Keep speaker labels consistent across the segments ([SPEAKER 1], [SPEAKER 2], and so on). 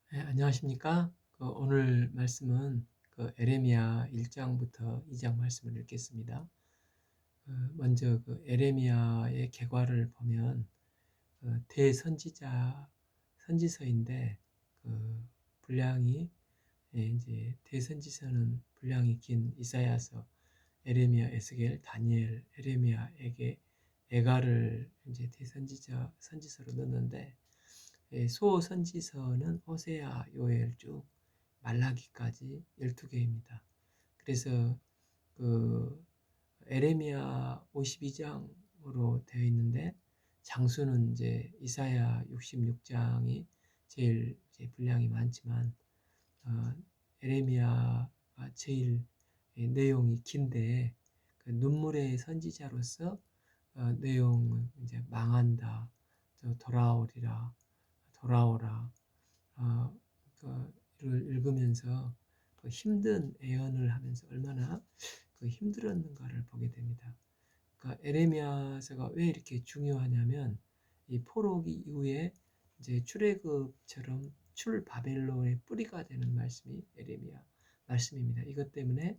[SPEAKER 1] 네, 안녕하십니까? 오늘 말씀은 에레미야 1장부터 2장 말씀을 읽겠습니다. 먼저 에레미야의 계과를 보면 대선지자 선지서인데 분량이 이제 대선지서는 분량이 긴 이사야서, 에레미야, 에스겔, 다니엘, 에레미야에게 애가를 이제 대선지자 선지서로 넣는데 소선지서는 호세아, 요엘 쭉 말라기까지 12개입니다. 그래서 그 에레미야 52장으로 되어 있는데 장수는 이제 이사야 66장이 제일 이제 분량이 많지만 에레미야가 제일 내용이 긴데 눈물의 선지자로서 내용은 이제 망한다, 또 돌아오리라, 돌아오라, 어, 를 읽으면서 힘든 애언을 하면서 얼마나 힘들었는가를 보게 됩니다. 그러니까 에레미야서가 왜 이렇게 중요하냐면 이 포로기 이후에 이제 출애굽처럼 출바벨론의 뿌리가 되는 말씀이 에레미야 말씀입니다. 이것 때문에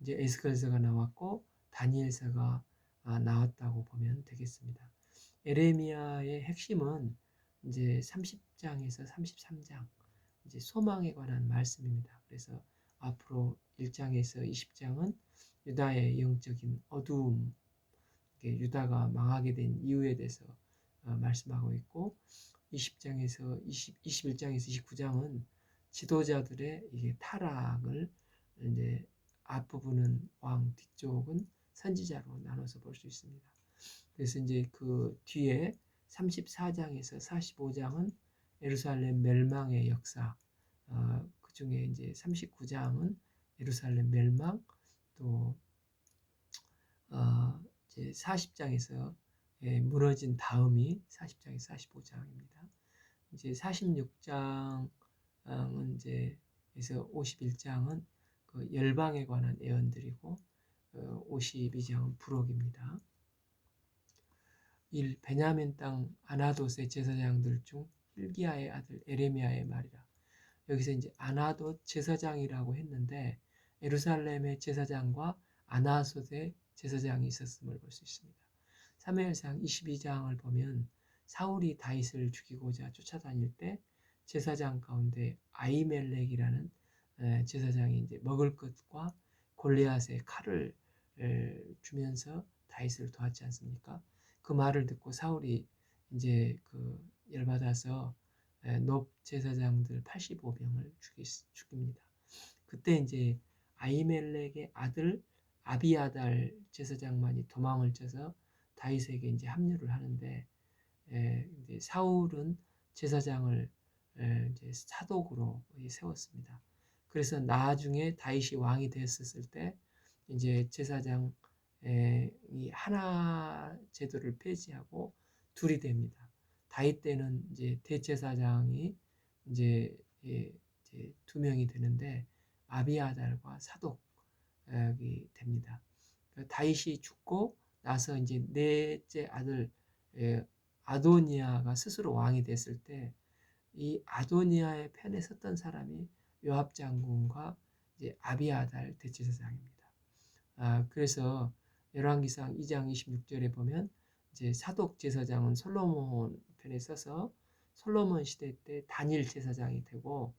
[SPEAKER 1] 이제 에스겔서가 나왔고 다니엘서가 나왔다고 보면 되겠습니다. 에레미야의 핵심은 이제 30장에서 33장 이제 소망에 관한 말씀입니다. 그래서 앞으로 1장에서 20장은 유다의 영적인 어두움, 유다가 망하게 된 이유에 대해서 말씀하고 있고 21장에서 29장은 지도자들의 이게 타락을 이제 앞부분은 왕, 뒤쪽은 선지자로 나눠서 볼 수 있습니다. 그래서 이제 그 뒤에 34장에서 45장은 예루살렘 멸망의 역사, 그 중에 이제 39장은 예루살렘 멸망, 또 이제 40장에서 무너진 다음이 40장에서 45장입니다. 이제 46장은 이제 그래서 51장은 그 열방에 관한 예언들이고 52장은 부록입니다. 1. 베냐민 땅 아나돗의 제사장들 중 hil기야의 아들 에레미야의 말이라. 여기서 이제 아나돗 제사장이라고 했는데 예루살렘의 제사장과 아나돗의 제사장이 있었음을 볼 수 있습니다. 사무엘상 22장을 보면 사울이 다윗을 죽이고자 쫓아다닐 때 제사장 가운데 아히멜렉이라는 제사장이 이제 먹을 것과 골리앗의 칼을 주면서 다윗을 도왔지 않습니까? 그 말을 듣고 사울이 이제 열받아서 높 제사장들 85명을 죽입니다. 그때 이제 아히멜렉의 아들 아비아달 제사장만이 도망을 쳐서 다윗에게 이제 합류를 하는데 이제 사울은 제사장을 이제 사독으로 세웠습니다. 그래서 나중에 다윗이 왕이 됐었을 때 이제 제사장 이 하나 제도를 폐지하고 둘이 됩니다. 다윗 때는 이제 대제사장이 이제, 이제 두 명이 되는데 아비아달과 사독이 됩니다. 다윗이 죽고 나서 이제 넷째 아들 아도니아가 스스로 왕이 됐을 때 이 아도니아의 편에 섰던 사람이 요압 장군과 이제 아비아달 대제사장입니다. 그래서 열왕기상 2장 26절에 보면 이제 사독 제사장은 솔로몬 편에 서서 솔로몬 시대 때 단일 제사장이 되고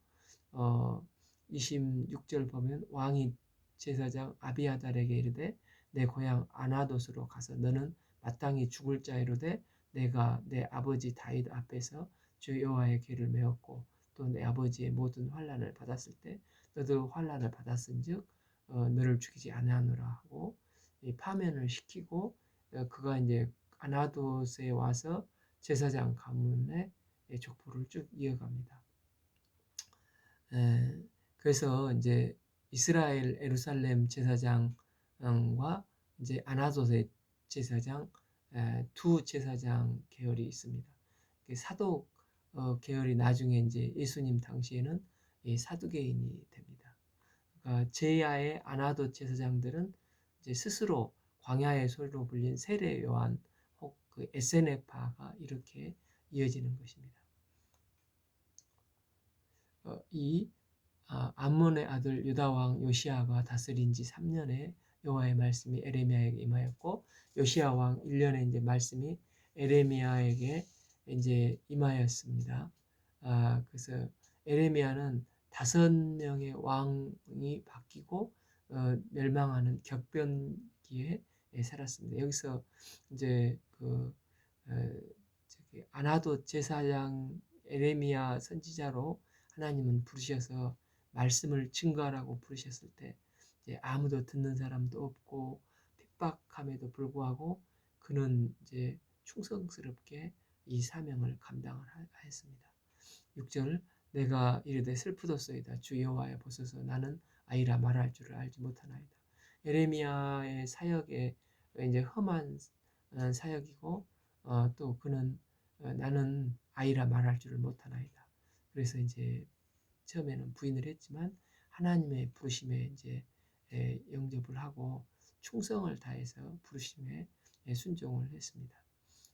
[SPEAKER 1] 26절 보면 왕이 제사장 아비아달에게 이르되 내 고향 아나돗으로 가서 너는 마땅히 죽을 자이로되 내가 내 아버지 다윗 앞에서 주 여호와의 궤를 메었고 또 내 아버지의 모든 환난을 받았을 때 너도 환난을 받았은즉 너를 죽이지 아니하노라 하고 파면을 시키고 그가 이제 아나돗에 와서 제사장 가문의 족보를 쭉 이어갑니다. 그래서 이제 이스라엘 예루살렘 제사장과 이제 아나돗의 제사장 두 제사장 계열이 있습니다. 사독 계열이 나중에 이제 예수님 당시에는 사두개인이 됩니다. 그러니까 제야의 아나돗 제사장들은 이제 스스로 광야의 소리로 불린 세례 요한 혹 그 에세네파가 이렇게 이어지는 것입니다. 이 암몬의 아들 유다 왕 요시야가 다스린 지 3년에 여호와의 말씀이 에레미야에게 임하였고, 요시야 왕 1년에 이제 말씀이 에레미야에게 이제 임하였습니다. 그래서 에레미야는 5명의 왕이 바뀌고 멸망하는 격변기에 살았습니다. 여기서 이제 저기 아나돗 제사장 에레미야 선지자로 하나님은 부르셔서 말씀을 증거하라고 부르셨을 때 이제 아무도 듣는 사람도 없고 핍박함에도 불구하고 그는 이제 충성스럽게 이 사명을 감당을 하였습니다. 6절, 내가 이르되 슬프도소이다 주 여호와여 보소서 나는 아이라 말할 줄을 알지 못하나이다. 에레미야의 사역에 이제 험한 사역이고 또 그는 나는 아이라 말할 줄을 못하나이다. 그래서 이제 처음에는 부인을 했지만 하나님의 부르심에 이제 영접을 하고 충성을 다해서 부르심에 순종을 했습니다.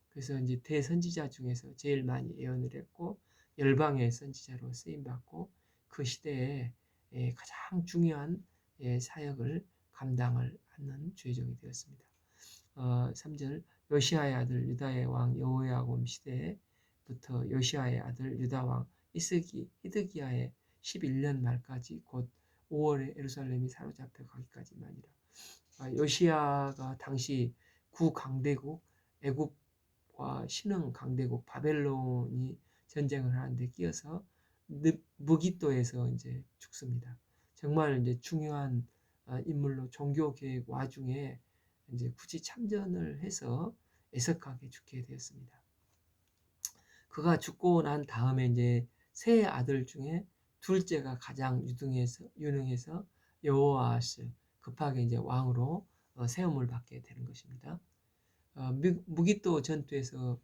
[SPEAKER 1] 그래서 이제 대선지자 중에서 제일 많이 예언을 했고 열방의 선지자로 쓰임 받고 그 시대에 가장 중요한 사역을 감당을 하는 주의종이 되었습니다. 3절, 요시아의 아들 유다의 왕 여호야곰 시대부터 요시아의 아들 유다 왕 히드기야의 11년 말까지 곧 5월에 예루살렘이 사로잡혀 가기까지만이라. 요시아가 당시 구강대국 애굽과 신흥 강대국 바벨론이 전쟁을 하는데 끼어서 무기또에서 이제 죽습니다. 정말 이제 중요한 인물로 종교 계획 와중에 이제 굳이 참전을 해서 애석하게 죽게 되었습니다. 그가 죽고 난 다음에 이제 세 아들 중에 둘째가 가장 유능해서 여호아스 급하게 이제 왕으로 세움을 받게 되는 것입니다. 무기또 전투에서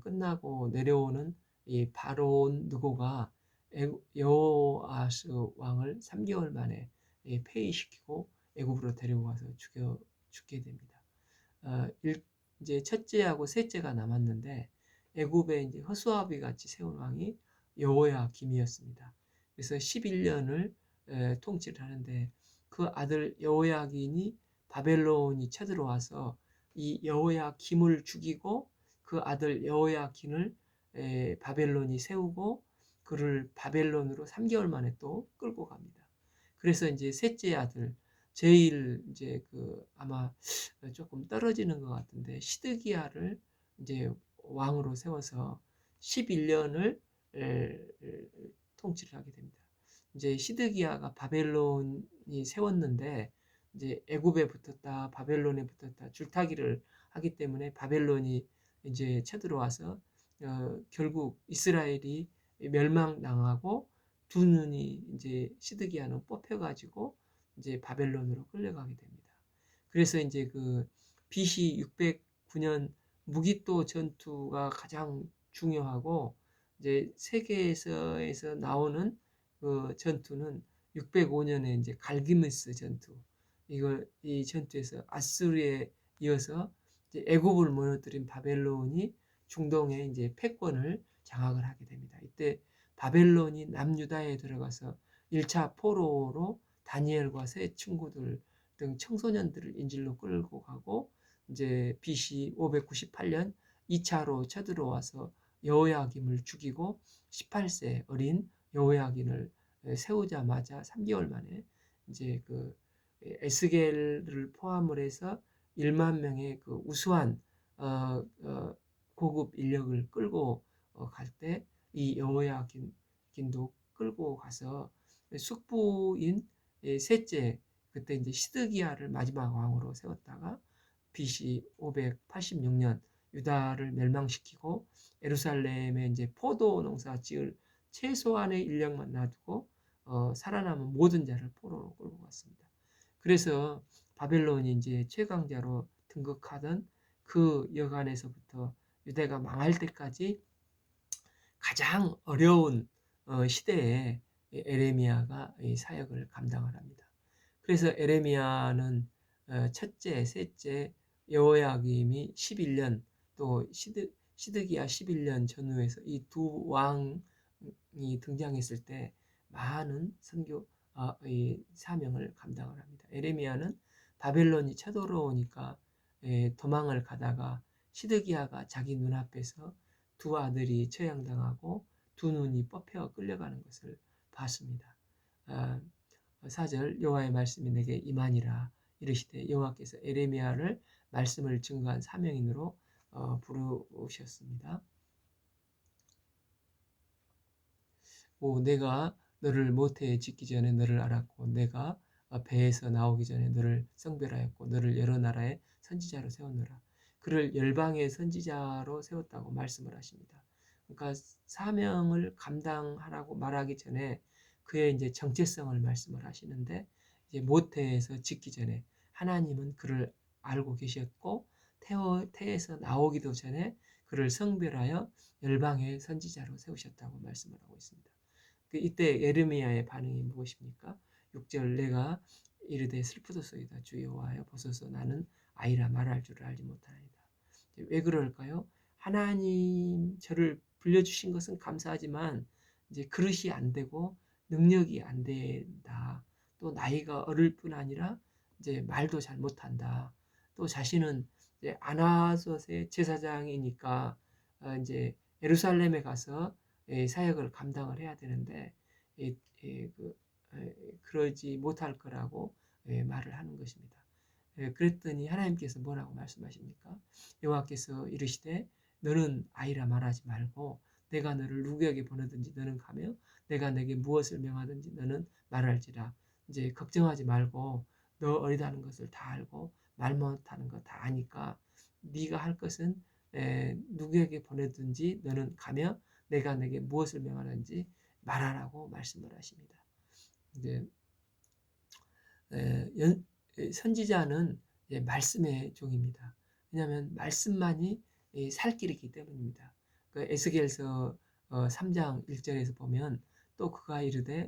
[SPEAKER 1] 끝나고 내려오는 이 바론 느고가 여호아스 왕을 3개월 만에 폐위시키고 애굽으로 데리고 가서 죽게 됩니다. 이제 첫째하고 셋째가 남았는데 애굽에 이제 허수아비 같이 세운 왕이 여호야김이었습니다. 그래서 11년을 통치를 하는데 그 아들 여호야긴이 바벨론이 쳐들어와서 이 여호야김을 죽이고 그 아들 여호야긴을 바벨론이 세우고 그를 바벨론으로 3개월 만에 또 끌고 갑니다. 그래서 이제 셋째 아들 제일 이제 아마 조금 떨어지는 것 같은데 시드기야를 이제 왕으로 세워서 11년을 통치를 하게 됩니다. 이제 시드기야가 바벨론이 세웠는데 이제 애굽에 붙었다 바벨론에 붙었다 줄타기를 하기 때문에 바벨론이 이제 쳐들어와서 결국 이스라엘이 멸망당하고 두 눈이 이제 시드기야는 뽑혀가지고 이제 바벨론으로 끌려가게 됩니다. 그래서 이제 BC 609년 무기또 전투가 가장 중요하고 이제 세계에서 나오는 그 전투는 605년에 이제 갈기메스 전투. 이 전투에서 아수르에 이어서 이제 애굽을 무너뜨린 바벨론이 중동에 이제 패권을 장악을 하게 됩니다. 이때 바벨론이 남유다에 들어가서 1차 포로로 다니엘과 세 친구들 등 청소년들을 인질로 끌고 가고 이제 BC 598년 2차로 쳐들어와서 여호야김을 죽이고 18세 어린 여호야긴을 세우자마자 3개월 만에 이제 에스겔을 포함을 해서 1만 명의 우수한 고급 인력을 끌고 갈 때 이 여호야긴도 끌고 가서 숙부인 셋째 그때 이제 시드기야를 마지막 왕으로 세웠다가 BC 586년 유다를 멸망시키고 예루살렘에 이제 포도 농사 지을 최소한의 인력만 놔두고 살아남은 모든 자를 포로로 끌고 갔습니다. 그래서 바벨론이 이제 최강자로 등극하던 그 여간에서부터 유대가 망할 때까지 가장 어려운 시대에 에레미야가 이 사역을 감당을 합니다. 그래서 에레미야는 첫째, 셋째 여호야김이 11년 또 시드기야 11년 전후에서 이 두 왕이 등장했을 때 많은 선교 이 사명을 감당을 합니다. 에레미야는 바벨론이 쳐들어오니까 도망을 가다가 시드기야가 자기 눈앞에서 두 아들이 처형당하고 두 눈이 뽑혀 끌려가는 것을 봤습니다. 4절 여호와의 말씀이 내게 임하니라 이르시되 여호와께서 에레미야를 말씀을 증거한 사명인으로 부르셨습니다. 내가 너를 모태에 짓기 전에 너를 알았고 내가 배에서 나오기 전에 너를 성별하였고 너를 여러 나라의 선지자로 세웠노라. 그를 열방의 선지자로 세웠다고 말씀을 하십니다. 그러니까 사명을 감당하라고 말하기 전에 그의 이제 정체성을 말씀을 하시는데 이제 모태에서 짓기 전에 하나님은 그를 알고 계셨고 태에서 나오기도 전에 그를 성별하여 열방의 선지자로 세우셨다고 말씀을 하고 있습니다. 이때 예레미야의 반응이 무엇입니까? 6절 내가 이르되 슬프도소이다 주 여호와여 보소서 나는 아이라 말할 줄을 알지 못하나이다. 왜 그럴까요? 하나님 저를 불려주신 것은 감사하지만 이제 그릇이 안 되고 능력이 안 된다. 또 나이가 어릴 뿐 아니라 이제 말도 잘 못한다. 또 자신은 이제 아나솥의 제사장이니까 이제 예루살렘에 가서 사역을 감당을 해야 되는데 그러지 못할 거라고 말을 하는 것입니다. 그랬더니 하나님께서 뭐라고 말씀하십니까? 여호와께서 이르시되 너는 아이라 말하지 말고 내가 너를 누구에게 보내든지 너는 가며 내가 내게 무엇을 명하든지 너는 말할지라. 이제 걱정하지 말고 너 어리다는 것을 다 알고 말 못하는 거 다 아니까 네가 할 것은 누구에게 보내든지 너는 가며 내가 내게 무엇을 명하는지 말하라고 말씀을 하십니다. 이제 선지자는 말씀의 종입니다. 왜냐하면 말씀만이 살 길이기 때문입니다. 에스겔서 3장 1절에서 보면 또 그가 이르되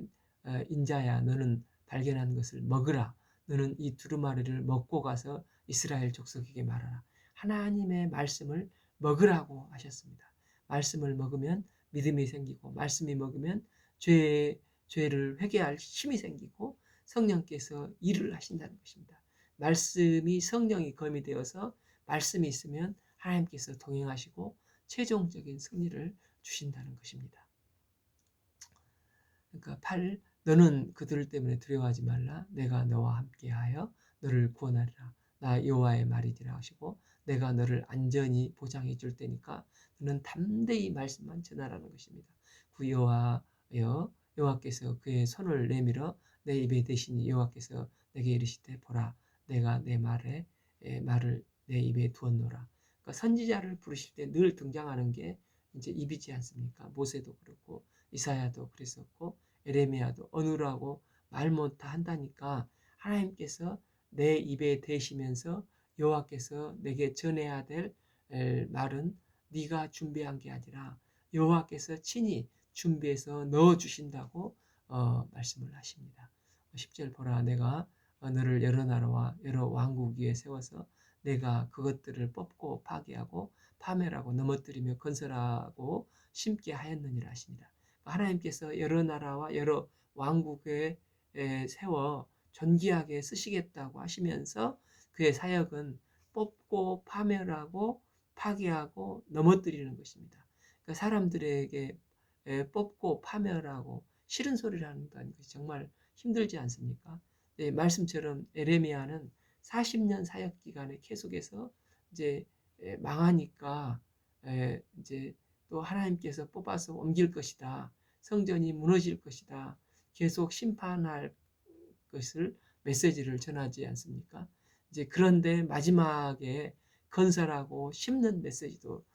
[SPEAKER 1] 인자야 너는 발견한 것을 먹으라. 너는 이 두루마리를 먹고 가서 이스라엘 족속에게 말하라. 하나님의 말씀을 먹으라고 하셨습니다. 말씀을 먹으면 믿음이 생기고 말씀이 먹으면 죄를 회개할 힘이 생기고 성령께서 일을 하신다는 것입니다. 말씀이 성령이 검이 되어서 말씀이 있으면 하나님께서 동행하시고 최종적인 승리를 주신다는 것입니다. 그러니까 8. 너는 그들 때문에 두려워하지 말라. 내가 너와 함께하여 너를 구원하리라. 나 여호와의 말이니라 하시고 내가 너를 안전히 보장해 줄 테니까 너는 담대히 말씀만 전하라는 것입니다. 구 여호와여 여호와께서 그의 손을 내밀어 내 입에 대시니 여호와께서 내게 이르시되 보라 내가 내 말을 내 입에 두었노라. 그러니까 선지자를 부르실 때 늘 등장하는 게 이제 입이지 않습니까? 모세도 그렇고 이사야도 그랬었고 에레미야도 어느라고 말 못하 한다니까 하나님께서 내 입에 대시면서 여호와께서 내게 전해야 될 말은 네가 준비한 게 아니라 여호와께서 친히 준비해서 넣어 주신다고 말씀을 하십니다. 10절 보라 내가 너를 여러 나라와 여러 왕국 위에 세워서 내가 그것들을 뽑고 파괴하고 파멸하고 넘어뜨리며 건설하고 심게 하였느니라 하십니다. 하나님께서 여러 나라와 여러 왕국에 세워 존귀하게 쓰시겠다고 하시면서 그의 사역은 뽑고 파멸하고 파괴하고 넘어뜨리는 것입니다. 그러니까 사람들에게 뽑고 파멸하고 싫은 소리를 한다는 것이 정말 힘들지 않습니까? 네, 말씀처럼 에레미야는 40년 사역 기간에 계속해서 이제 망하니까 이제 또 하나님께서 뽑아서 옮길 것이다. 성전이 무너질 것이다. 계속 심판할 것을 메시지를 전하지 않습니까? 이제 그런데 마지막에 건설하고 심는 메시지도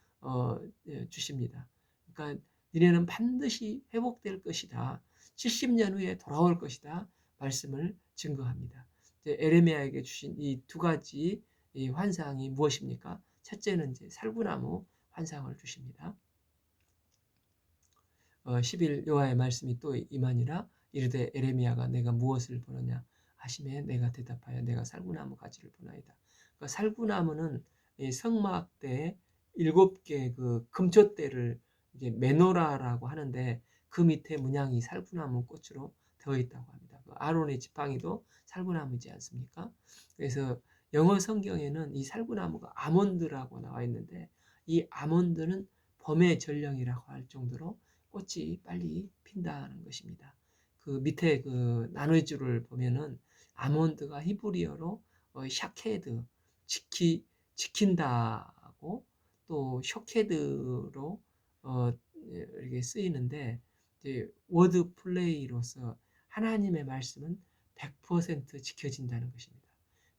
[SPEAKER 1] 주십니다. 그러니까 니네는 반드시 회복될 것이다. 70년 후에 돌아올 것이다. 말씀을 증거합니다. 에레미야에게 주신 이 두 가지 이 환상이 무엇입니까? 첫째는 이제 살구나무 환상을 주십니다. 10일 여호와의 말씀이 또 임하니라 이르되 에레미야가 내가 무엇을 보느냐 하시매 내가 대답하여 내가 살구나무 가지를 보나이다. 그러니까 살구나무는 성막 때 7개 그 금초대를 이게 메노라라고 하는데 그 밑에 문양이 살구나무 꽃으로 되어 있다고 합니다. 그 아론의 지팡이도 살구나무지 않습니까? 그래서 영어 성경에는 이 살구나무가 아몬드라고 나와 있는데 이 아몬드는 봄의 전령이라고 할 정도로 꽃이 빨리 핀다는 것입니다. 그 밑에 그 나눠줄을 보면은 아몬드가 히브리어로 샤케드 지킨다고 또 쇼케드로 이렇게 쓰이는데 이제 워드 플레이로서 하나님의 말씀은 100% 지켜진다는 것입니다.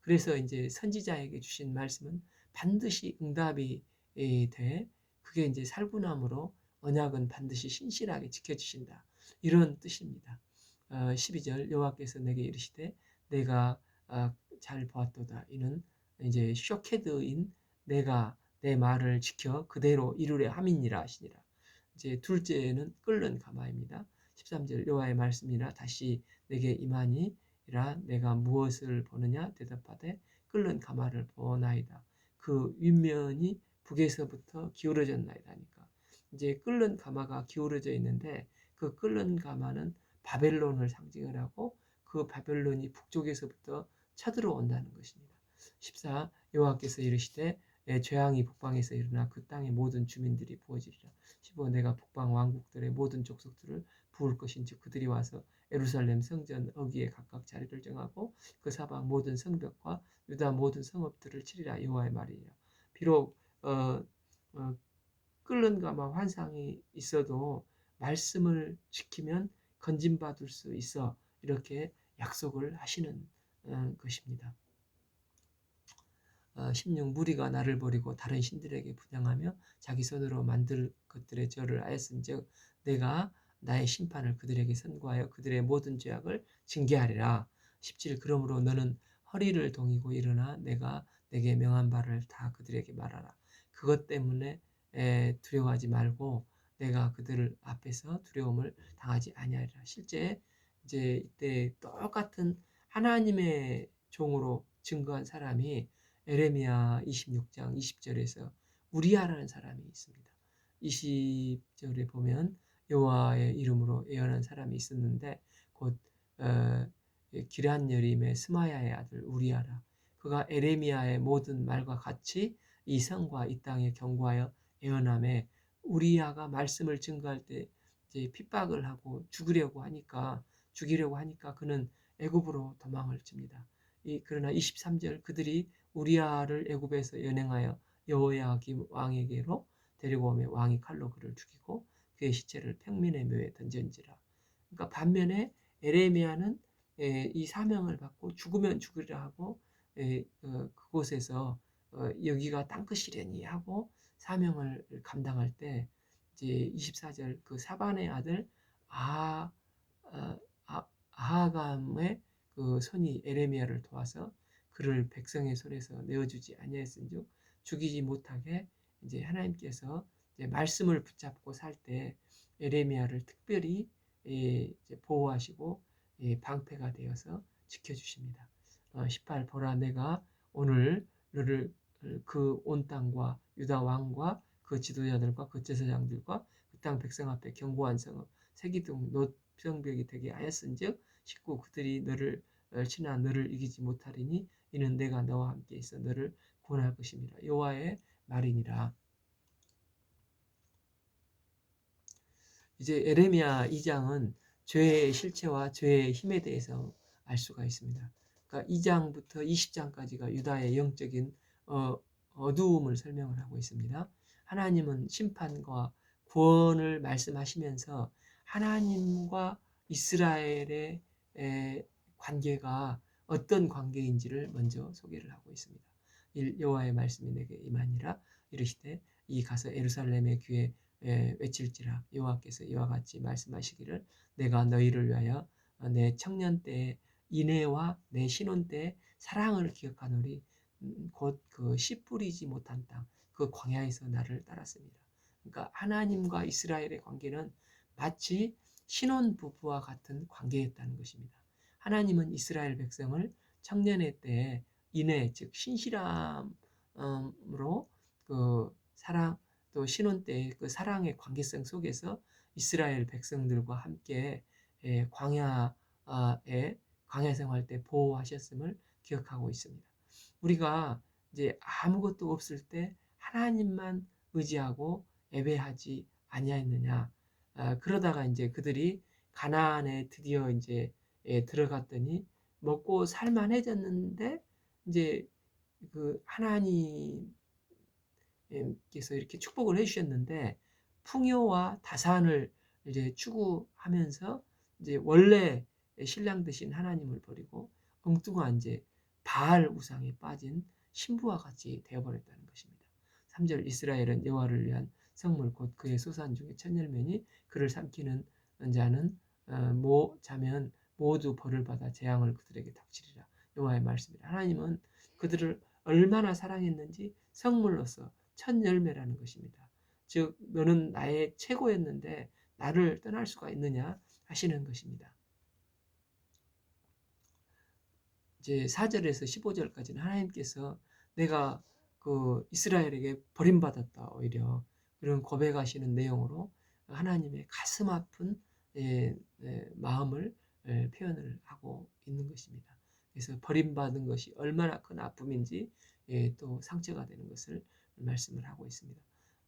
[SPEAKER 1] 그래서 이제 선지자에게 주신 말씀은 반드시 응답이 돼 그게 이제 살구나무로 언약은 반드시 신실하게 지켜주신다. 이런 뜻입니다. 12절 여호와께서 내게 이르시되 내가 잘 보았도다. 이는 이제 쇼케드인 내가 내 말을 지켜 그대로 이루려 함이니라 하시니라. 이제 둘째는 끓는 가마입니다. 13절 여호와의 말씀이라 다시 내게 임하니라 내가 무엇을 보느냐 대답하되 끓는 가마를 보나이다. 그 윗면이 북에서부터 기울어졌나이다 하니까 이제 끓는 가마가 기울어져 있는데 그 끓는 가마는 바벨론을 상징을 하고 그 바벨론이 북쪽에서부터 쳐들어온다는 것입니다. 14 여호와께서 이르시되 재앙이 북방에서 일어나 그 땅의 모든 주민들이 부어지리라. 15 내가 북방 왕국들의 모든 족속들을 부을 것인즉 그들이 와서 예루살렘 성전 어귀에 각각 자리를 정하고 그 사방 모든 성벽과 유다 모든 성읍들을 치리라. 여호와의 말이니라. 비록 끓는 가마 환상이 있어도 말씀을 지키면 건진받을 수 있어 이렇게 약속을 하시는 것입니다. 16 무리가 나를 버리고 다른 신들에게 분향하며 자기 손으로 만들 것들의 절을 하였은즉 내가 나의 심판을 그들에게 선고하여 그들의 모든 죄악을 징계하리라. 17 그러므로 너는 허리를 동이고 일어나 내가 내게 명한 바를 다 그들에게 말하라. 그것 때문에 두려워하지 말고 내가 그들 앞에서 두려움을 당하지 아니하리라. 실제 이제 이때 똑같은 하나님의 종으로 증거한 사람이 에레미야 26장 20절에서 우리야라는 사람이 있습니다. 20절에 보면 여호와의 이름으로 예언한 사람이 있었는데 곧 기럇 여림의 스마야의 아들 우리야라. 그가 에레미야의 모든 말과 같이 이 성과 이 땅에 경고하여 예언함에 우리야가 말씀을 증거할 때 이제 핍박을 하고 죽이려고 하니까 그는 애굽으로 도망을 칩니다. 그러나 23절 그들이 우리야를 애굽에서 연행하여 여호야김 왕에게로 데리고 오며 왕이 칼로 그를 죽이고 그의 시체를 평민의 묘에 던진지라. 그러니까 반면에 에레미야는 이 사명을 받고 죽으면 죽으리라 하고 그곳에서 여기가 땅끝이려니 하고 사명을 감당할 때 이제 24절 그 사반의 아들 아, 아, 아하감의 그 손이 에레미야를 도와서 그를 백성의 손에서 내어주지 아니하였은즉 죽이지 못하게 이제 하나님께서 이제 말씀을 붙잡고 살 때 에레미야를 특별히 이제 보호하시고 방패가 되어서 지켜주십니다. 18 보라 내가 오늘 너를 그 온 땅과 유다 왕과 그 지도자들과 그 제사장들과 그 땅 백성 앞에 견고한 성읍 세기둥 노성벽이 되게 하였은즉 19 그들이 너를 친하 너를 이기지 못하리니 이는 내가 너와 함께 있어 너를 구원할 것입니다. 여호와의 말이니라. 이제 에레미야 2장은 죄의 실체와 죄의 힘에 대해서 알 수가 있습니다. 그러니까 2장부터 20장까지가 유다의 영적인 어두움을 설명을 하고 있습니다. 하나님은 심판과 구원을 말씀하시면서 하나님과 이스라엘의 관계가 어떤 관계인지를 먼저 소개를 하고 있습니다. 여호와의 말씀이 내게 임하니라 이르시되 이 가서 예루살렘의 귀에 외칠지라 여호와께서 이와 같이 말씀하시기를 내가 너희를 위하여 내 청년 때의 인애와 내 신혼 때의 사랑을 기억하노니 곧 그 씨 뿌리지 못한 땅 그 광야에서 나를 따랐습니다. 그러니까 하나님과 이스라엘의 관계는 마치 신혼 부부와 같은 관계였다는 것입니다. 하나님은 이스라엘 백성을 청년의 때에 인애 즉 신실함으로 그 사랑 또 신혼 때의 그 사랑의 관계성 속에서 이스라엘 백성들과 함께 광야 생활 때 보호하셨음을 기억하고 있습니다. 우리가 이제 아무것도 없을 때 하나님만 의지하고 예배하지 아니하였느냐. 그러다가 이제 그들이 가나안에 드디어 이제 들어갔더니 먹고 살만해졌는데 이제 그 하나님께서 이렇게 축복을 해주셨는데 풍요와 다산을 이제 추구하면서 이제 원래 신랑 되신 하나님을 버리고 엉뚱한 이제 바알 우상에 빠진 신부와 같이 되어버렸다는 것입니다. 3절 이스라엘은 여호와를 위한 성물 곧 그의 소산 중에 첫 열매니 그를 삼키는 자는 자면 모두 벌을 받아 재앙을 그들에게 닥치리라. 여호와의 말씀이라. 하나님은 그들을 얼마나 사랑했는지 성물로서 첫 열매라는 것입니다. 즉 너는 나의 최고였는데 나를 떠날 수가 있느냐 하시는 것입니다. 이제 4절에서 15절까지는 하나님께서 내가 그 이스라엘에게 버림받았다 오히려 그런 고백하시는 내용으로 하나님의 가슴 아픈 마음을 표현을 하고 있는 것입니다. 그래서 버림받은 것이 얼마나 큰 아픔인지 또 상처가 되는 것을 말씀을 하고 있습니다.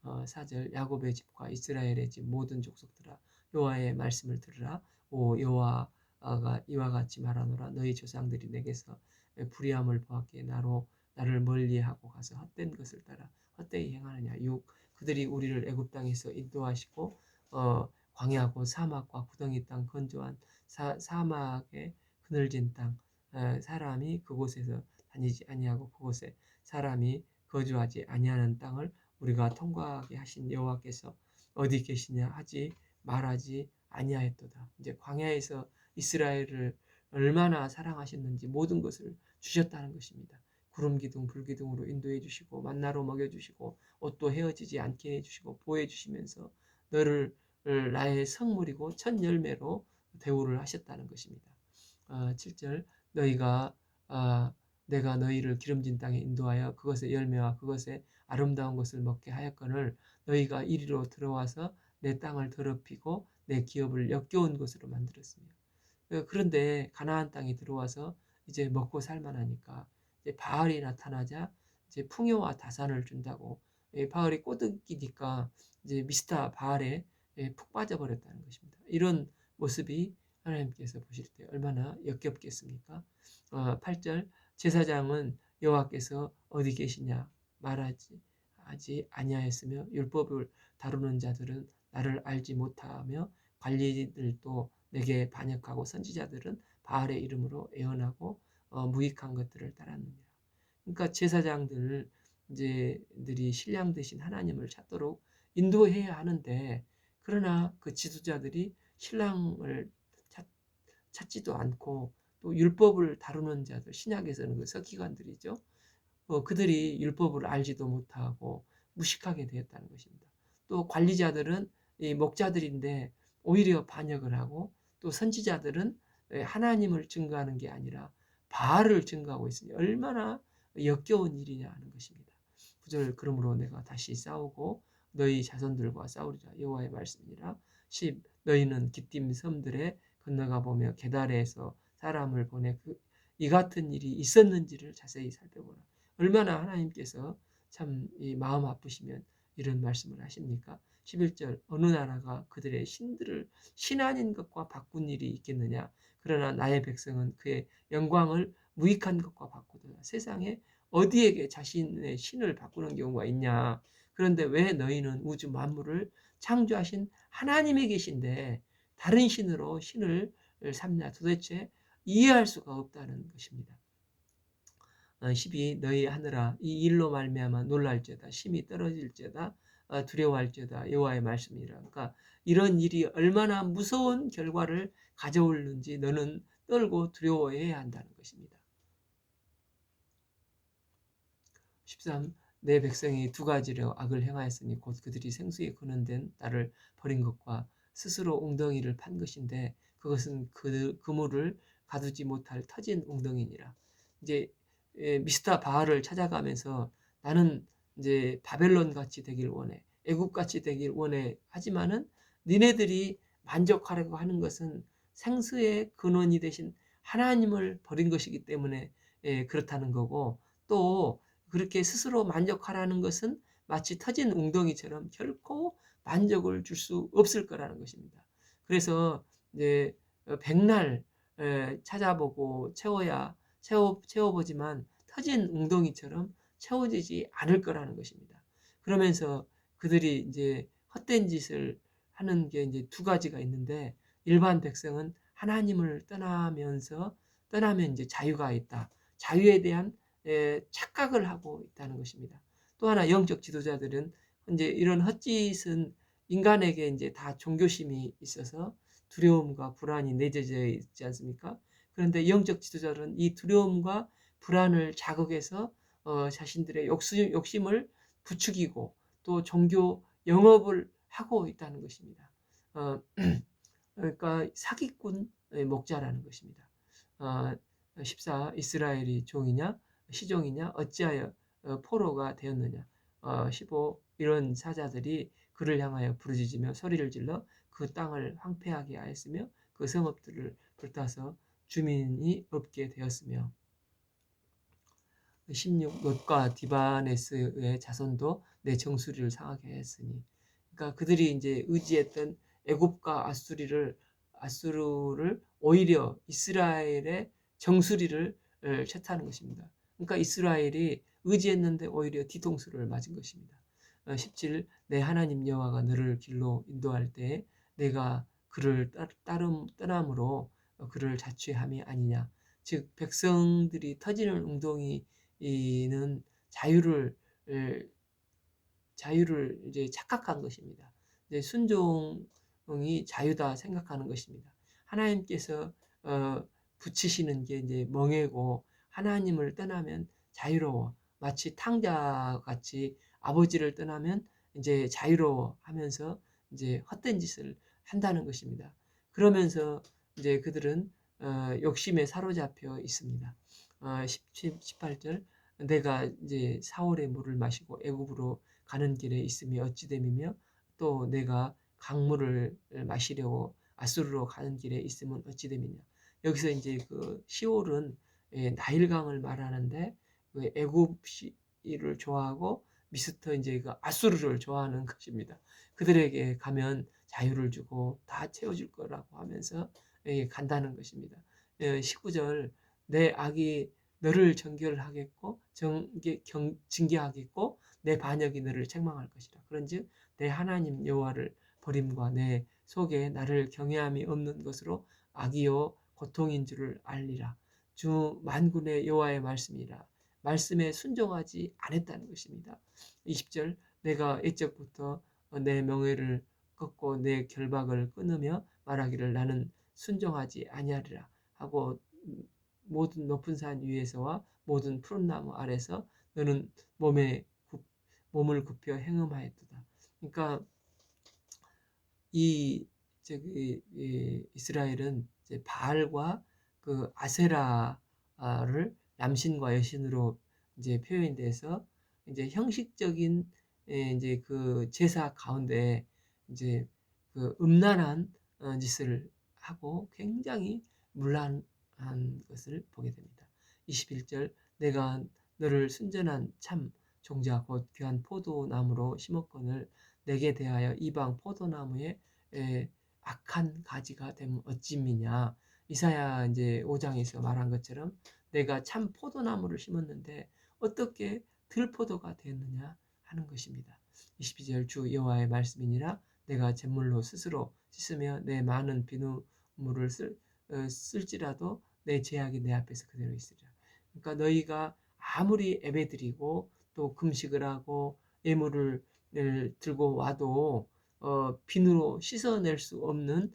[SPEAKER 1] 4절 야곱의 집과 이스라엘의 집 모든 족속들아 여호와의 말씀을 들으라. 오 여호와가 이와 같이 말하노라. 너희 조상들이 내게서 불의함을 보았기에 나를 멀리하고 가서 헛된 것을 따라 헛되이 행하느냐. 6 그들이 우리를 애굽 땅에서 인도하시고 광야고 사막과 구덩이 땅 건조한 사막의 그늘진 땅 사람이 그곳에서 다니지 아니하고 그곳에 사람이 거주하지 아니하는 땅을 우리가 통과하게 하신 여호와께서 어디 계시냐 하지 말하지 아니하였도다. 이제 광야에서 이스라엘을 얼마나 사랑하셨는지 모든 것을 주셨다는 것입니다. 구름 기둥 불 기둥으로 인도해 주시고 만나로 먹여 주시고 옷도 헤어지지 않게 해 주시고 보호해 주시면서 너를 나의 성물이고 첫 열매로 대우를 하셨다는 것입니다. 7절 너희가 내가 너희를 기름진 땅에 인도하여 그것의 열매와 그것의 아름다운 것을 먹게 하였거늘 너희가 이리로 들어와서 내 땅을 더럽히고 내 기업을 역겨운 것으로 만들었으며 그런데 가나안 땅에 들어와서 이제 먹고 살만하니까 이제 바알이 나타나자 이제 풍요와 다산을 준다고 바알이 꼬드기니까 이제 미스터 바알에 푹 빠져버렸다는 것입니다. 이런 모습이 하나님께서 보실 때 얼마나 역겹겠습니까? 8절 제사장은 여호와께서 어디 계시냐 말하지 아니하였으며 율법을 다루는 자들은 나를 알지 못하며 관리들도 내게 반역하고 선지자들은 바알의 이름으로 애언하고 무익한 것들을 따랐느니라. 그러니까 제사장들 이제들이 신랑 되신 하나님을 찾도록 인도해야 하는데 그러나 그 지도자들이 신랑을 찾지도 않고 또 율법을 다루는 자들 신약에서는 그 서기관들이죠. 그들이 율법을 알지도 못하고 무식하게 되었다는 것입니다. 또 관리자들은 이 목자들인데 오히려 반역을 하고 또 선지자들은 하나님을 증거하는 게 아니라 바알을 증거하고 있으니 얼마나 역겨운 일이냐 하는 것입니다. 9절 그러므로 내가 다시 싸우고 너희 자손들과 싸우리라 여호와의 말씀이니라. 10 너희는 기띔 섬들에 건너가 보며 게달에서 사람을 보내 이 같은 일이 있었는지를 자세히 살펴보라. 얼마나 하나님께서 참 이 마음 아프시면 이런 말씀을 하십니까? 11절 어느 나라가 그들의 신들을 신 아닌 것과 바꾼 일이 있겠느냐? 그러나 나의 백성은 그의 영광을 무익한 것과 바꾸더라. 세상에 어디에게 자신의 신을 바꾸는 경우가 있냐? 그런데 왜 너희는 우주 만물을 창조하신 하나님이 계신데 다른 신으로 신을 삼냐? 도대체 이해할 수가 없다는 것입니다. 12 너희 하늘아 이 일로 말미암아 놀랄지어다 심히 떨어질지어다 두려워할지어다 여호와의 말씀이라. 그러니까 이런 일이 얼마나 무서운 결과를 가져오는지 너는 떨고 두려워해야 한다는 것입니다. 13 내 백성이 두 가지로 악을 행하였으니 곧 그들이 생수에 근원된 나를 버린 것과 스스로 웅덩이를 판 것인데 그것은 그물을 가두지 못할 터진 웅덩이니라. 이제 미스터 바알을 찾아가면서 나는 이제 바벨론 같이 되길 원해, 애굽 같이 되길 원해 하지만은 니네들이 만족하려고 하는 것은 생수의 근원이 되신 하나님을 버린 것이기 때문에 그렇다는 거고, 또 그렇게 스스로 만족하라는 것은 마치 터진 웅덩이처럼 결코 만족을 줄 수 없을 거라는 것입니다. 그래서 이제 백날 찾아보고 채워보지만 터진 웅덩이처럼 채워지지 않을 거라는 것입니다. 그러면서 그들이 이제 헛된 짓을 하는 게 이제 두 가지가 있는데, 일반 백성은 하나님을 떠나면 이제 자유가 있다. 자유에 대한 착각을 하고 있다는 것입니다. 또 하나 영적 지도자들은 이제 이런 헛짓은 인간에게 이제 다 종교심이 있어서 두려움과 불안이 내재져 있지 않습니까? 그런데 영적 지도자들은 이 두려움과 불안을 자극해서 자신들의 욕심을 부추기고 또 종교 영업을 하고 있다는 것입니다. 어, 그러니까 사기꾼 목자라는 것입니다. 14. 이스라엘이 종이냐 시종이냐 어찌하여 포로가 되었느냐. 15. 이런 사자들이 그를 향하여 부르짖으며 소리를 질러 그 땅을 황폐하게 하였으며 그 성읍들을 불타서 주민이 없게 되었으며. 16. 롯과 디바네스의 자손도 내 정수리를 상하게 했으니. 그러니까 그들이 이제 의지했던 애굽과 아수르를 오히려 이스라엘의 정수리를 채타는 것입니다. 그러니까 이스라엘이 의지했는데 오히려 뒤통수를 맞은 것입니다. 17. 내 하나님 여호와가 너를 길로 인도할 때에 내가 그를 떠남으로 그를 자취함이 아니냐. 즉 백성들이 터지는 웅덩이는 자유를 이제 착각한 것입니다. 이제 순종이 자유다 생각하는 것입니다. 하나님께서 붙이시는 게 이제 멍해고, 하나님을 떠나면 자유로워. 마치 탕자같이 아버지를 떠나면 이제 자유로워 하면서 이제 헛된 짓을 한다는 것입니다. 그러면서 이제 그들은 욕심에 사로잡혀 있습니다. 18절 내가 이제 사월의 물을 마시고 애굽으로 가는 길에 있음이 어찌 됨이며 또 내가 강물을 마시려고 아수르로 가는 길에 있으면 어찌 됨이냐. 여기서 이제 그 시올은 나일강을 말하는데 그 애굽을 좋아하고 미스터 이제 그 아수르를 좋아하는 것입니다. 그들에게 가면 자유를 주고 다 채워줄 거라고 하면서 간다는 것입니다. 19절 내 악이 너를 정결하겠고 징계하겠고 내 반역이 너를 책망할 것이라. 그런즉 내 하나님 여호와를 버림과 내 속에 나를 경외함이 없는 것으로 악이요 고통인 줄을 알리라. 주 만군의 여호와의 말씀이라. 말씀에 순종하지 않았다는 것입니다. 20절 내가 옛적부터 내 명예를 꺾고 내 결박을 끊으며 말하기를 나는 순종하지 아니하리라 하고 모든 높은 산 위에서와 모든 푸른 나무 아래서 너는 몸을 굽혀 행음하였도다. 그러니까 이스라엘은 이제 바알과 그 아세라를 남신과 여신으로 이제 표현돼서 이제 형식적인 이제 그 제사 가운데 이제 그 음란한 짓을 하고 굉장히 문란한 것을 보게 됩니다. 21절 내가 너를 순전한 참 종자 곧 귀한 포도나무로 심었거늘 내게 대하여 이방 포도나무에 악한 가지가 되면 어찌미냐. 이사야 이제 5장에서 말한 것처럼 내가 참 포도나무를 심었는데 어떻게 들포도가 되었느냐 하는 것입니다. 22절 주 여호와의 말씀이니라 내가 잿물로 스스로 씻으며 내 많은 비누물을 쓸지라도 내 제약이 내 앞에서 그대로 있으리라. 그러니까 너희가 아무리 예배드리고 또 금식을 하고 예물을 들고 와도 비누로 씻어낼 수 없는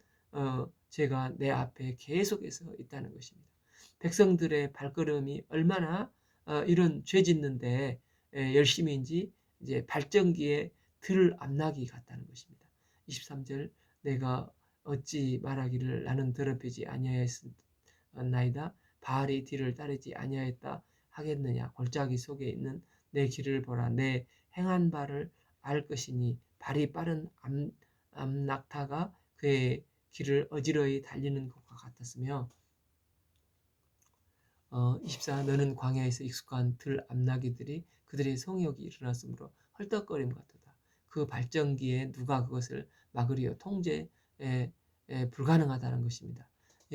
[SPEAKER 1] 죄가 내 앞에 계속해서 있다는 것입니다. 백성들의 발걸음이 얼마나 이런 죄 짓는데 열심인지 이제 발전기에 들 암나기 같다는 것입니다. 23절 내가 어찌 말하기를 나는 더럽히지 아니하였나이다 바알이 뒤를 따르지 아니하였다 하겠느냐. 골짜기 속에 있는 내 길을 보라. 내 행한 바를 알 것이니 발이 빠른 낙타가 그의 길을 어지러이 달리는 것과 같았으며 24 너는 광야에서 익숙한 들 암나귀들이 그들의 성욕이 일어났으므로 헐떡거림 같도다. 그 발전기에 누가 그것을 막으리요 통제에 불가능하다는 것입니다.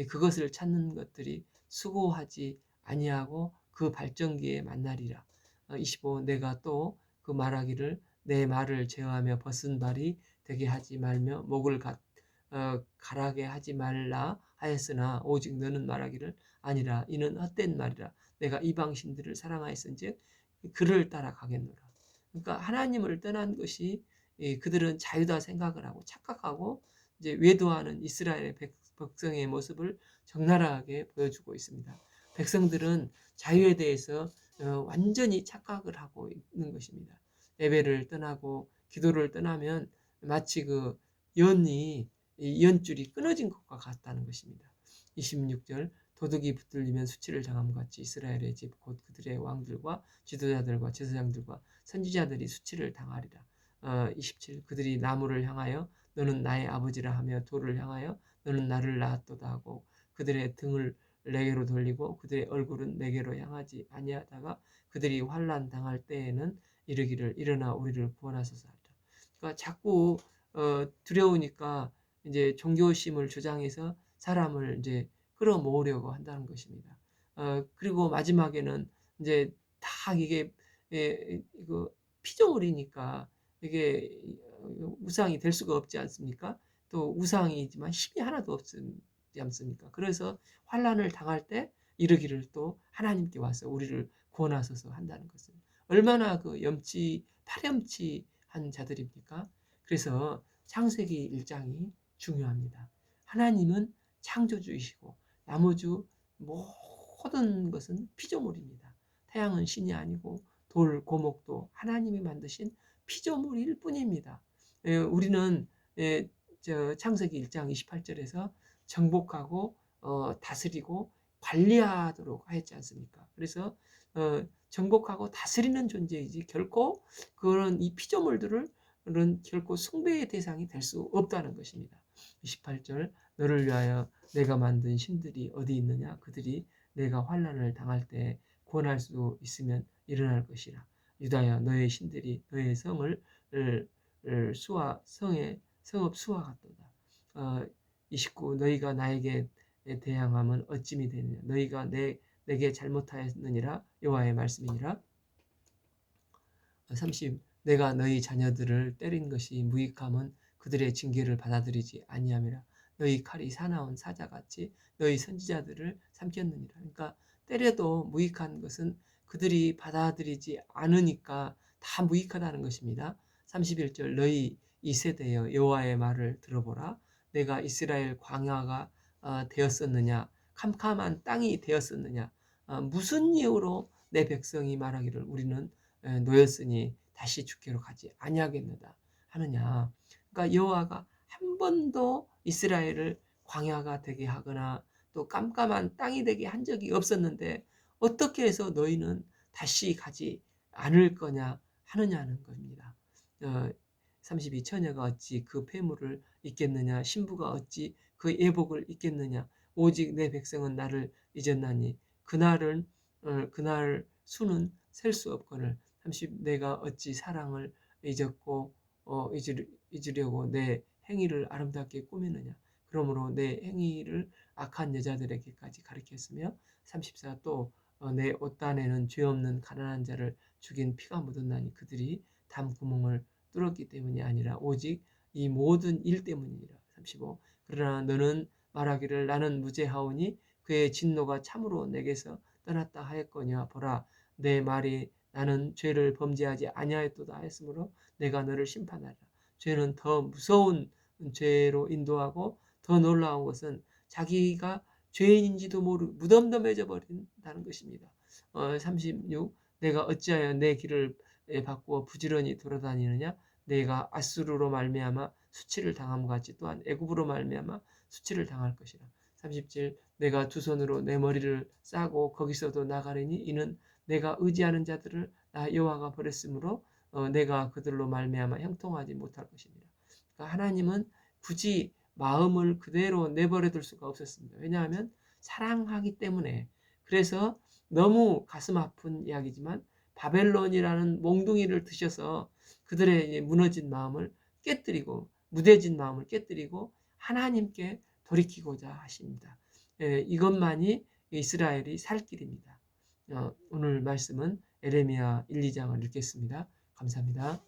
[SPEAKER 1] 그것을 찾는 것들이 수고하지 아니하고 그 발전기에 만나리라. 25 내가 또 그 말하기를 내 말을 제어하며 벗은 발이 되게 하지 말며 목을 가라게 하지 말라 하였으나 오직 너는 말하기를 아니라 이는 헛된 말이라. 내가 이방 신들을 사랑하였은즉 그를 따라가겠노라. 그러니까 하나님을 떠난 것이 그들은 자유다 생각을 하고 착각하고 이제 외도하는 이스라엘 백성의 모습을 적나라하게 보여주고 있습니다. 백성들은 자유에 대해서 완전히 착각을 하고 있는 것입니다. 예배를 떠나고 기도를 떠나면 마치 그 연줄이 끊어진 것과 같다는 것입니다. 26절 도둑이 붙들리면 수치를 당함 같이 이스라엘의 집 곧 그들의 왕들과 지도자들과 제사장들과 선지자들이 수치를 당하리라. 27 그들이 나무를 향하여 너는 나의 아버지라 하며 돌을 향하여 너는 나를 낳았도다 하고 그들의 등을 내게로 돌리고 그들의 얼굴은 내게로 향하지 아니하다가 그들이 환난 당할 때에는 이르기를 일어나 우리를 구원하소서 하리라. 그러니까 자꾸 두려우니까 이제 종교심을 주장해서 사람을 이제 끌어모으려고 한다는 것입니다. 그리고 마지막에는 이제 다 이게 이거 피조물이니까 이게 우상이 될 수가 없지 않습니까? 또 우상이지만 힘이 하나도 없지 않습니까? 그래서 환란을 당할 때 이르기를 또 하나님께 와서 우리를 구원하소서 한다는 것은 얼마나 그 파렴치한 자들입니까? 그래서 창세기 1장이 중요합니다. 하나님은 창조주이시고 나머지 모든 것은 피조물입니다. 태양은 신이 아니고 돌, 고목도 하나님이 만드신 피조물일 뿐입니다. 우리는 창세기 1장 28절에서 정복하고 다스리고 관리하도록 하였지 않습니까? 그래서 정복하고 다스리는 존재이지 결코 그런 이 피조물들을 결코 숭배의 대상이 될 수 없다는 것입니다. 28절 너를 위하여 내가 만든 신들이 어디 있느냐 그들이 내가 환난을 당할 때 구원할 수 있으면 일어날 것이라. 유다야 너의 신들이 너의 성을 성읍 수와 같도다. 29 너희가 나에게 대항함은 어찌미 되느냐 너희가 내게 잘못하였느니라 여호와의 말씀이니라. 30 내가 너희 자녀들을 때린 것이 무익함은 그들의 징계를 받아들이지 아니함이라. 너희 칼이 사나운 사자같이 너희 선지자들을 삼켰느니라. 그러니까 때려도 무익한 것은 그들이 받아들이지 않으니까 다 무익하다는 것입니다. 31절 너희 이 세대여 여호와의 말을 들어보라. 내가 이스라엘 광야가 되었었느냐 캄캄한 땅이 되었었느냐 무슨 이유로 내 백성이 말하기를 우리는 놓였으니 다시 주께로 가지 아니하겠노다 하느냐. 그러니까 여호와가 한 번도 이스라엘을 광야가 되게 하거나 또 깜깜한 땅이 되게 한 적이 없었는데 어떻게 해서 너희는 다시 가지 않을 거냐 하느냐는 겁니다. 32 처녀가 어찌 그 폐물을 잊겠느냐 신부가 어찌 그 예복을 잊겠느냐 오직 내 백성은 나를 잊었나니 그날 수는 셀 수 없거늘 30 내가 어찌 사랑을 잊었고 잊으려고 내 행위를 아름답게 꾸미느냐 그러므로 내 행위를 악한 여자들에게까지 가리켰으며 34 또 내 옷단에는 죄 없는 가난한 자를 죽인 피가 묻었나니 그들이 담구멍을 뚫었기 때문이 아니라 오직 이 모든 일 때문이니라. 35 그러나 너는 말하기를 나는 무죄하오니 그의 진노가 참으로 내게서 떠났다 하였거니와 보라 내 말이 나는 죄를 범죄하지 아니하였도다 했으므로 내가 너를 심판하리라. 죄는 더 무서운 죄로 인도하고 더 놀라운 것은 자기가 죄인인지도 모르고 무덤덤해져 버린다는 것입니다. 36 내가 어찌하여 내 길을 바꾸어 부지런히 돌아다니느냐 내가 아수르로 말미암아 수치를 당함과 같이 또한 애굽으로 말미암아 수치를 당할 것이라. 37 내가 두 손으로 내 머리를 싸고 거기서도 나가리니 이는 내가 의지하는 자들을 나 여호와가 버렸으므로 내가 그들로 말미암아 형통하지 못할 것이니라. 그러니까 하나님은 굳이 마음을 그대로 내버려 둘 수가 없었습니다. 왜냐하면 사랑하기 때문에. 그래서 너무 가슴 아픈 이야기지만 바벨론이라는 몽둥이를 드셔서 그들의 무너진 마음을 깨뜨리고 무뎌진 마음을 깨뜨리고 하나님께 돌이키고자 하십니다. 이것만이 이스라엘이 살 길입니다. 오늘 말씀은 에레미야 1, 2장을 읽겠습니다. 감사합니다.